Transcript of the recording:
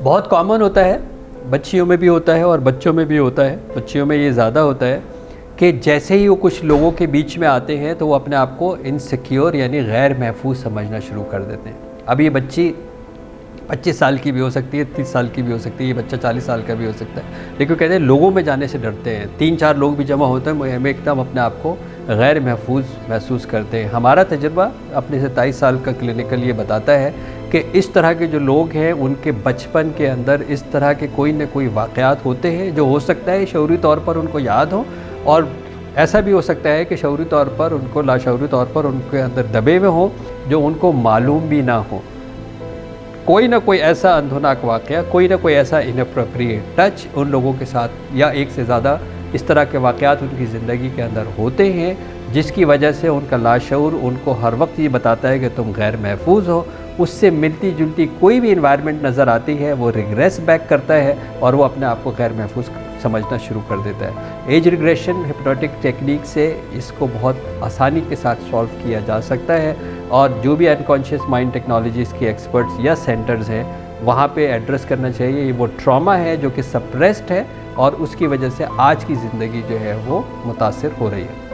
بہت کامن ہوتا ہے، بچیوں میں بھی ہوتا ہے اور بچوں میں بھی ہوتا ہے۔ بچیوں میں یہ زیادہ ہوتا ہے کہ جیسے ہی وہ کچھ لوگوں کے بیچ میں آتے ہیں تو وہ اپنے آپ کو انسیکیور یعنی غیر محفوظ سمجھنا شروع کر دیتے ہیں۔ اب یہ بچی 25 سال کی بھی ہو سکتی ہے، 30 سال کی بھی ہو سکتی ہے، یہ بچہ 40 سال کا بھی ہو سکتا ہے، لیکن کہتے ہیں لوگوں میں جانے سے ڈرتے ہیں۔ 3-4 لوگ بھی جمع ہوتے ہیں، ہمیں ایک دم اپنے آپ کو غیر محفوظ محسوس کرتے ہیں۔ ہمارا تجربہ اپنے 27 سال کا کلینیکل یہ بتاتا ہے کہ اس طرح کے جو لوگ ہیں ان کے بچپن کے اندر اس طرح کے کوئی نہ کوئی واقعات ہوتے ہیں جو ہو سکتا ہے شعوری طور پر ان کو یاد ہوں، اور ایسا بھی ہو سکتا ہے کہ شعوری طور پر ان کو لاشعوری طور پر ان کے اندر دبے ہوئے ہوں جو ان کو معلوم بھی نہ ہو۔ کوئی نہ کوئی ایسا اندھوناک واقعہ، کوئی نہ کوئی ایسا اناپروپریٹ ٹچ ان لوگوں کے ساتھ یا ایک سے زیادہ اس طرح کے واقعات ان کی زندگی کے اندر ہوتے ہیں، جس کی وجہ سے ان کا لاشعور ان کو ہر وقت یہ بتاتا ہے کہ تم غیر محفوظ ہو۔ اس سے ملتی جلتی کوئی بھی انوائرمنٹ نظر آتی ہے وہ ریگریس بیک کرتا ہے اور وہ اپنے آپ کو غیر محفوظ سمجھنا شروع کر دیتا ہے۔ ایج ریگریشن ہپنوٹک ٹیکنیک سے اس کو بہت آسانی کے ساتھ سالو کیا جا سکتا ہے، اور جو بھی انکانشیس مائنڈ ٹیکنالوجیز کے ایکسپرٹس یا سینٹرز ہیں وہاں پہ ایڈریس کرنا چاہیے۔ یہ وہ ٹراما ہے جو کہ سپریسڈ ہے اور اس کی وجہ سے آج کی زندگی جو ہے وہ متاثر ہو رہی ہے۔